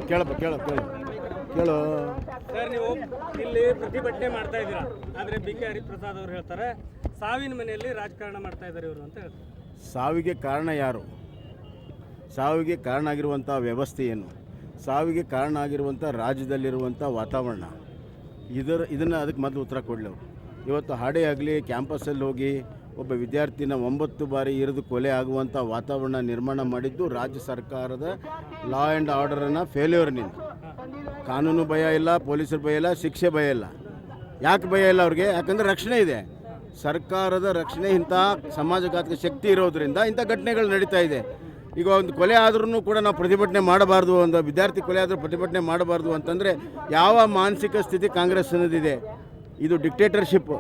ಕೇಳಪ್ಪ ಕೇಳು ಸರ್, ನೀವು ಇಲ್ಲಿ ಪ್ರತಿಭಟನೆ ಮಾಡ್ತಾ ಇದ್ದೀರಾ, ಆದರೆ ಬಿ ಕೆ ಹರಿಪ್ರಸಾದ್ ಅವರು ಹೇಳ್ತಾರೆ ಸಾವಿನ ಮನೆಯಲ್ಲಿ ರಾಜಕಾರಣ ಮಾಡ್ತಾ ಇದ್ದಾರೆ ಇವರು ಅಂತ ಹೇಳ್ತಾರೆ. ಸಾವಿಗೆ ಕಾರಣ ಯಾರು? ಸಾವಿಗೆ ಕಾರಣ ಆಗಿರುವಂಥ ವ್ಯವಸ್ಥೆ ಏನು? ಸಾವಿಗೆ ಕಾರಣ ಆಗಿರುವಂಥ ರಾಜ್ಯದಲ್ಲಿರುವಂಥ ವಾತಾವರಣ ಇದನ್ನು ಅದಕ್ಕೆ ಮೊದಲು ಉತ್ತರ ಕೊಡಲಿ ಅವರು. ಇವತ್ತು ಹಾಡೇ ಆಗಲಿ ಕ್ಯಾಂಪಸ್ಸಲ್ಲಿ ಹೋಗಿ ಒಬ್ಬ ವಿದ್ಯಾರ್ಥಿನ 9 ಬಾರಿ ಇರಿದು ಕೊಲೆ ಆಗುವಂಥ ವಾತಾವರಣ ನಿರ್ಮಾಣ ಮಾಡಿದ್ದು ರಾಜ್ಯ ಸರ್ಕಾರದ ಲಾ ಆ್ಯಂಡ್ ಆರ್ಡರನ್ನು ಫೇಲ್ಯೂರ್ನಿಂದ. ಕಾನೂನು ಭಯ ಇಲ್ಲ, ಪೊಲೀಸರ ಭಯ ಇಲ್ಲ, ಶಿಕ್ಷೆ ಭಯ ಇಲ್ಲ. ಯಾಕೆ ಭಯ ಇಲ್ಲ ಅವ್ರಿಗೆ? ಯಾಕಂದರೆ ರಕ್ಷಣೆ ಇದೆ. ಸರ್ಕಾರದ ರಕ್ಷಣೆ ಇಂಥ ಸಮಾಜಘಾತಕ ಶಕ್ತಿ ಇರೋದರಿಂದ ಇಂಥ ಘಟನೆಗಳು ನಡೀತಾ ಇದೆ. ಈಗ ಒಂದು ಕೊಲೆ ಆದ್ರೂ ಕೂಡ ನಾವು ಪ್ರತಿಭಟನೆ ಮಾಡಬಾರ್ದು, ಒಂದು ವಿದ್ಯಾರ್ಥಿ ಕೊಲೆ ಆದರೂ ಪ್ರತಿಭಟನೆ ಮಾಡಬಾರ್ದು ಅಂತಂದರೆ ಯಾವ ಮಾನಸಿಕ ಸ್ಥಿತಿ ಕಾಂಗ್ರೆಸ್ ಅನ್ನೋದಿದೆ? ಇದು ಡಿಕ್ಟೇಟರ್ಶಿಪ್,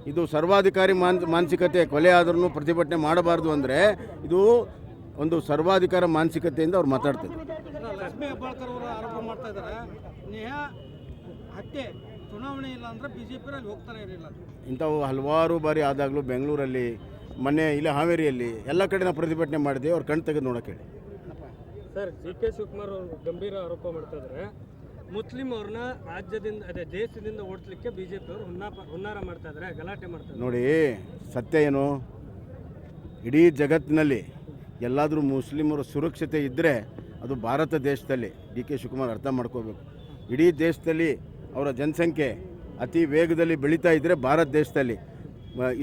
ಇದು ಸರ್ವಾಧಿಕಾರಿ ಮಾನಸಿಕತೆ. ಕೊಲೆ ಆದ್ರೂ ಪ್ರತಿಭಟನೆ ಮಾಡಬಾರ್ದು ಅಂದರೆ ಇದು ಒಂದು ಸರ್ವಾಧಿಕಾರ ಮಾನಸಿಕತೆಯಿಂದ ಅವ್ರು ಮಾತಾಡ್ತಾರೆ. ಲಕ್ಷ್ಮೀ ಹೆಬ್ಬಾಳ್ಕರ್ ಅವರು ಆರೋಪ ಮಾಡ್ತಾ ಇದ್ದಾರೆ, ನೇಹಾ ಹತ್ಯೆ ಚುನಾವಣೆ ಇಲ್ಲ ಅಂದರೆ ಬಿಜೆಪಿಯಲ್ಲಿ ಹೋಗ್ತಾನೆ ಇರಲಿಲ್ಲ. ಇಂಥವು ಹಲವಾರು ಬಾರಿ ಆದಾಗಲೂ ಬೆಂಗಳೂರಲ್ಲಿ, ಮೊನ್ನೆ ಇಲ್ಲಿ ಹಾವೇರಿಯಲ್ಲಿ ಎಲ್ಲ ಕಡೆ ನಾವು ಪ್ರತಿಭಟನೆ ಮಾಡಿದ್ದೀವಿ. ಅವ್ರು ಕಣ್ಣು ತೆಗೆದು ನೋಡೋಕೆ ಹೇಳಿ. ಸರ್, ಡಿ ಕೆ ಶಿವಕುಮಾರ್ ಅವರು ಗಂಭೀರ ಆರೋಪ ಮಾಡ್ತಾ ಇದ್ದಾರೆ, ಮುಸ್ಲಿಂ ಅವ್ರನ್ನ ರಾಜ್ಯದಿಂದ ದೇಶದಿಂದ ಓಡಿಸ್ಲಿಕ್ಕೆ ಬಿಜೆಪಿ ಅವರು ಹುನ್ನಾರ ಮಾಡ್ತಾ ಇದ್ದಾರೆ, ಗಲಾಟೆ ಮಾಡ್ತಾರೆ. ನೋಡಿ, ಸತ್ಯ ಏನು? ಇಡೀ ಜಗತ್ತಿನಲ್ಲಿ ಎಲ್ಲಾದರೂ ಮುಸ್ಲಿಮರ ಸುರಕ್ಷತೆ ಇದ್ದರೆ ಅದು ಭಾರತ ದೇಶದಲ್ಲಿ. ಡಿ ಕೆ ಶಿವಕುಮಾರ್ ಅರ್ಥ ಮಾಡ್ಕೋಬೇಕು. ಇಡೀ ದೇಶದಲ್ಲಿ ಅವರ ಜನಸಂಖ್ಯೆ ಅತಿ ವೇಗದಲ್ಲಿ ಬೆಳೀತಾ ಇದ್ದರೆ ಭಾರತ ದೇಶದಲ್ಲಿ,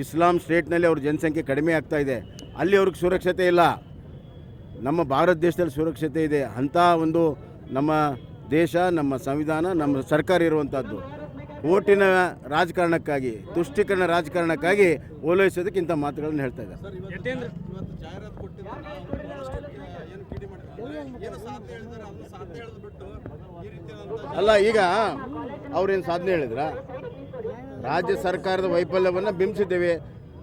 ಇಸ್ಲಾಂ ಸ್ಟೇಟ್ನಲ್ಲಿ ಅವ್ರ ಜನಸಂಖ್ಯೆ ಕಡಿಮೆ ಆಗ್ತಾ ಇದೆ. ಅಲ್ಲಿ ಅವ್ರಿಗೆ ಸುರಕ್ಷತೆ ಇಲ್ಲ. ನಮ್ಮ ಭಾರತ ದೇಶದಲ್ಲಿ ಸುರಕ್ಷತೆ ಇದೆ. ಅಂಥ ಒಂದು ನಮ್ಮ ದೇಶ, ನಮ್ಮ ಸಂವಿಧಾನ, ನಮ್ಮ ಸರ್ಕಾರ ಇರುವಂಥದ್ದು ಓಟಿನ ರಾಜಕಾರಣಕ್ಕಾಗಿ, ತುಷ್ಟೀಕರಣ ರಾಜಕಾರಣಕ್ಕಾಗಿ ಓಲೈಸೋದಕ್ಕೆ ಇಂಥ ಮಾತುಗಳನ್ನು ಹೇಳ್ತಾ ಇದ್ದಾರೆ. ಅಲ್ಲ, ಈಗ ಅವ್ರೇನು ಸಾಧನೆ ಹೇಳಿದ್ರ? ರಾಜ್ಯ ಸರ್ಕಾರದ ವೈಫಲ್ಯವನ್ನು ಬಿಂಬಿಸಿದ್ದೇವೆ,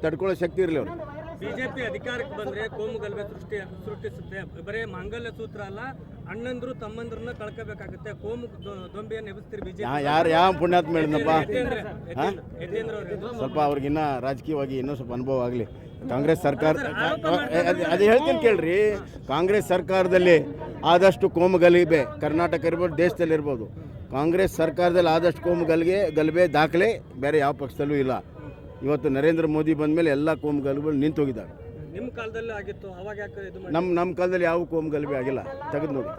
ತಡ್ಕೊಳ್ಳೋ ಶಕ್ತಿ ಇರಲಿ ಅವರು. ಬಿಜೆಪಿ ಅಧಿಕಾರಕ್ಕೆ ಬಂದ್ರೆ ಕೋಮು ಗಲಭೆ ಸೃಷ್ಟಿಸುತ್ತೆ. ಬರೇ ಮಾಂಗಲ್ಯ ಸೂತ್ರ ಅಲ್ಲ, ಅಣ್ಣಂದ್ರು ತಮ್ಮಂದ್ರನ್ನ ಕಳ್ಕೋಬೇಕಾಗುತ್ತೆ. ಕೋಮು ದೊಂಬಿಯನ್ನು ಎಬ್ಬಿಸ್ತೀರಿ ಬಿಜೆಪಿ. ಯಾವ ಪುಣ್ಯಾತ್ಮ ಹೇಳಿದ್ನಪ್ಪ? ಸ್ವಲ್ಪ ಅವ್ರಿಗಿನ್ನ ರಾಜಕೀಯವಾಗಿ ಇನ್ನೂ ಸ್ವಲ್ಪ ಅನುಭವ ಆಗಲಿ. ಕಾಂಗ್ರೆಸ್ ಸರ್ಕಾರ ಅದು ಹೇಳ್ತೀನಿ ಕೇಳ್ರಿ. ಕಾಂಗ್ರೆಸ್ ಸರ್ಕಾರದಲ್ಲಿ ಆದಷ್ಟು ಕೋಮು ಗಲಭೆ ಕರ್ನಾಟಕ ಇರ್ಬೋದು, ದೇಶದಲ್ಲಿ ಇರ್ಬೋದು, ಕಾಂಗ್ರೆಸ್ ಸರ್ಕಾರದಲ್ಲಿ ಆದಷ್ಟು ಕೋಮು ಗಲಭೆ ದಾಖಲೆ ಬೇರೆ ಯಾವ ಪಕ್ಷದಲ್ಲೂ ಇಲ್ಲ. ಇವತ್ತು ನರೇಂದ್ರ ಮೋದಿ ಬಂದ ಮೇಲೆ ಎಲ್ಲ ಕೋಮು ಗಲಭೆಗಳು ನಿಂತು ಹೋಗಿದ್ದಾರೆ. ನಿಮ್ಮ ಕಾಲದಲ್ಲಿ ಆಗಿತ್ತು, ಅವಾಗ ಯಾಕೆ ಇದು? ನಮ್ಮ ಕಾಲದಲ್ಲಿ ಯಾವ ಕೋಮು ಗಲಭೆ ಆಗಿಲ್ಲ. ತೆಗೆದು ನೋಡಿ.